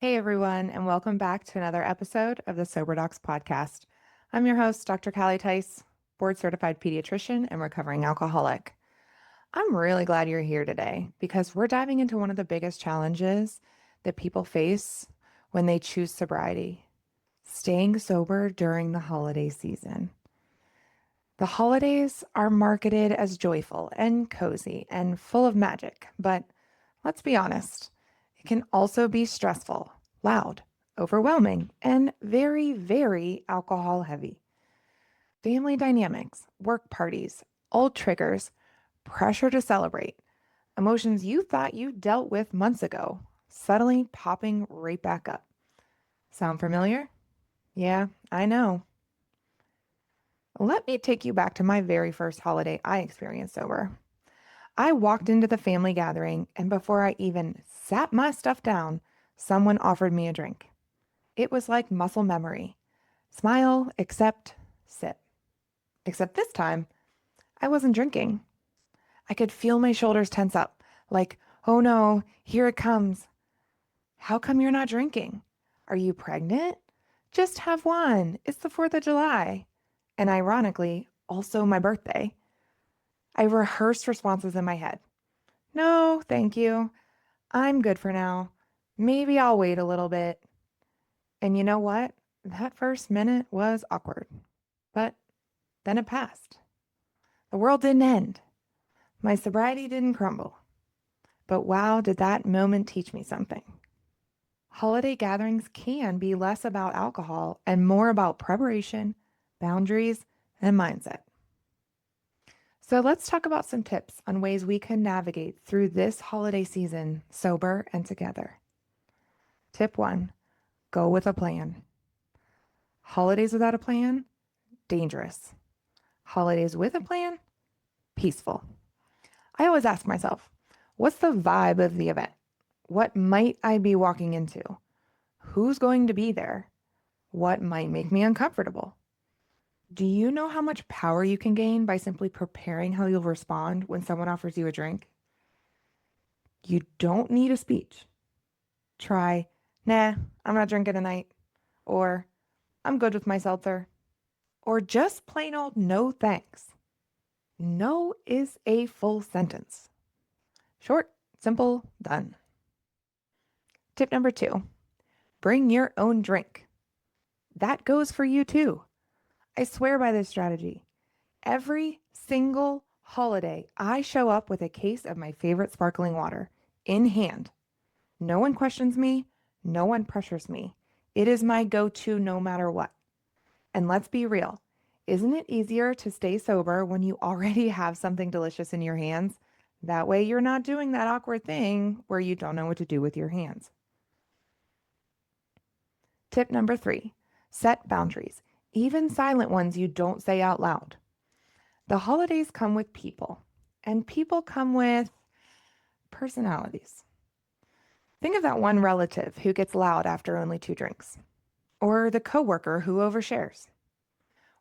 Hey everyone, and welcome back to another episode of the Sober Docs podcast. I'm your host, Dr. Theis, board certified pediatrician and recovering alcoholic. I'm really glad you're here today because we're diving into one of the biggest challenges that people face when they choose sobriety, staying sober during the holiday season. The holidays are marketed as joyful and cozy and full of magic, but let's be honest, it can also be stressful, loud, overwhelming, and very, very alcohol heavy. Family dynamics, work parties, old triggers, pressure to celebrate, emotions you thought you dealt with months ago, suddenly popping right back up. Sound familiar? Yeah, I know. Let me take you back to my very first holiday I experienced sober. I walked into the family gathering, and before I even sat my stuff down, someone offered me a drink. It was like muscle memory. Smile, accept, sip. Except this time, I wasn't drinking. I could feel my shoulders tense up, like, oh no, here it comes. How come you're not drinking? Are you pregnant? Just have one. It's the 4th of July. And ironically, also my birthday. I rehearsed responses in my head. No, thank you. I'm good for now. Maybe I'll wait a little bit. And you know what? That first minute was awkward. But then it passed. The world didn't end. My sobriety didn't crumble. But wow, did that moment teach me something. Holiday gatherings can be less about alcohol and more about preparation, boundaries, and mindset. So let's talk about some tips on ways we can navigate through this holiday season sober and together. Tip 1, go with a plan. Holidays without a plan, dangerous. Holidays with a plan, peaceful. I always ask myself, what's the vibe of the event? What might I be walking into? Who's going to be there? What might make me uncomfortable? Do you know how much power you can gain by simply preparing how you'll respond when someone offers you a drink? You don't need a speech. Try, nah, I'm not drinking tonight. Or, I'm good with my seltzer. Or just plain old no thanks. No is a full sentence. Short, simple, done. Tip number 2, bring your own drink. That goes for you too. I swear by this strategy. Every single holiday, I show up with a case of my favorite sparkling water in hand. No one questions me. No one pressures me. It is my go-to no matter what. And let's be real. Isn't it easier to stay sober when you already have something delicious in your hands? That way you're not doing that awkward thing where you don't know what to do with your hands. Tip number 3, set boundaries, even silent ones you don't say out loud. The holidays come with people, and people come with personalities. Think of that one relative who gets loud after only 2 drinks, or the coworker who overshares,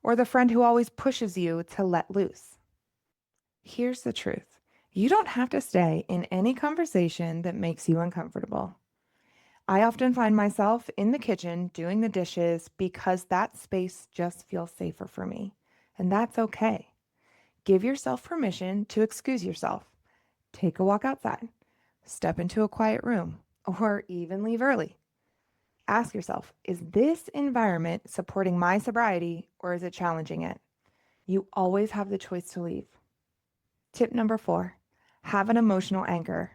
or the friend who always pushes you to let loose. Here's the truth. You don't have to stay in any conversation that makes you uncomfortable. I often find myself in the kitchen doing the dishes because that space just feels safer for me, and that's okay. Give yourself permission to excuse yourself. Take a walk outside, step into a quiet room, or even leave early. Ask yourself, is this environment supporting my sobriety or is it challenging it? You always have the choice to leave. Tip number 4, have an emotional anchor.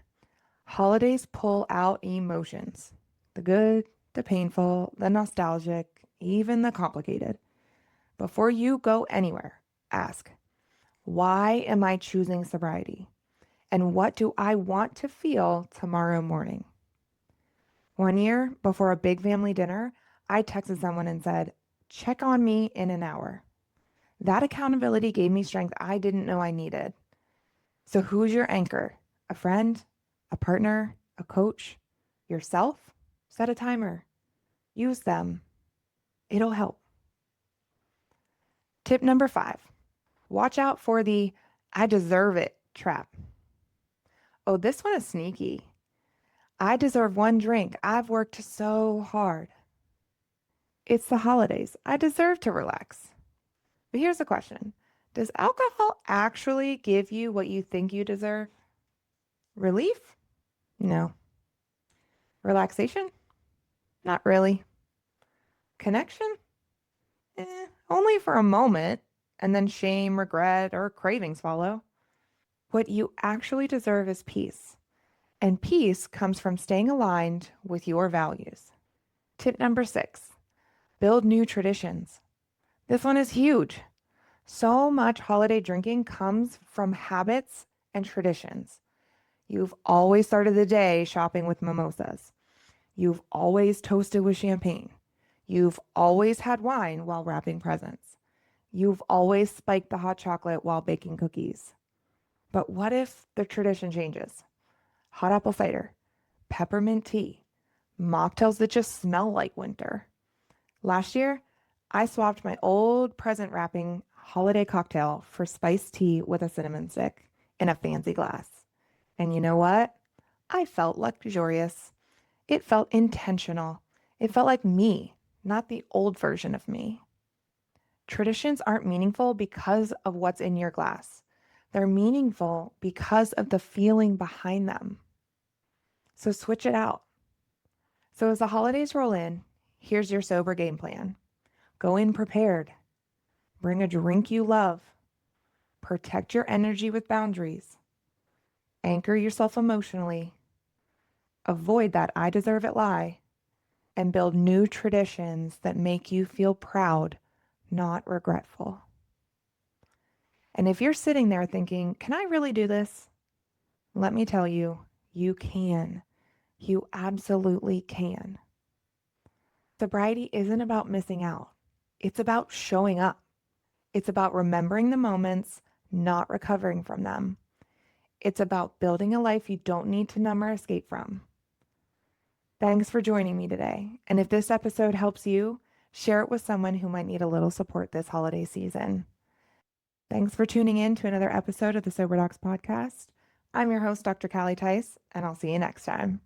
Holidays pull out emotions. The good, the painful, the nostalgic, even the complicated. Before you go anywhere, ask, why am I choosing sobriety? And what do I want to feel tomorrow morning? One year, before a big family dinner, I texted someone and said, check on me in an hour. That accountability gave me strength I didn't know I needed. So who's your anchor? A friend? A partner? A coach? Yourself? Set a timer. Use them. It'll help. Tip number 5, watch out for the I deserve it trap. Oh, this one is sneaky. I deserve one drink. I've worked so hard. It's the holidays. I deserve to relax. But here's the question. Does alcohol actually give you what you think you deserve? Relief? No. Relaxation? Not really. Connection? Only for a moment, and then shame, regret, or cravings follow. What you actually deserve is peace. And peace comes from staying aligned with your values. Tip number 6, build new traditions. This one is huge. So much holiday drinking comes from habits and traditions. You've always started the day shopping with mimosas. You've always toasted with champagne. You've always had wine while wrapping presents. You've always spiked the hot chocolate while baking cookies. But what if the tradition changes? Hot apple cider, peppermint tea, mocktails that just smell like winter. Last year, I swapped my old present wrapping holiday cocktail for spiced tea with a cinnamon stick in a fancy glass. And you know what? I felt luxurious. It felt intentional. It felt like me, not the old version of me. Traditions aren't meaningful because of what's in your glass. They're meaningful because of the feeling behind them. So switch it out. So as the holidays roll in, here's your sober game plan. Go in prepared. Bring a drink you love. Protect your energy with boundaries. Anchor yourself emotionally. Avoid that I deserve it lie. And build new traditions that make you feel proud, not regretful. And if you're sitting there thinking, can I really do this? Let me tell you, you can. You absolutely can. Sobriety isn't about missing out. It's about showing up. It's about remembering the moments, not recovering from them. It's about building a life you don't need to numb or escape from. Thanks for joining me today. And if this episode helps you, share it with someone who might need a little support this holiday season. Thanks for tuning in to another episode of the Sober Docs podcast. I'm your host, Dr. Callie Theis, and I'll see you next time.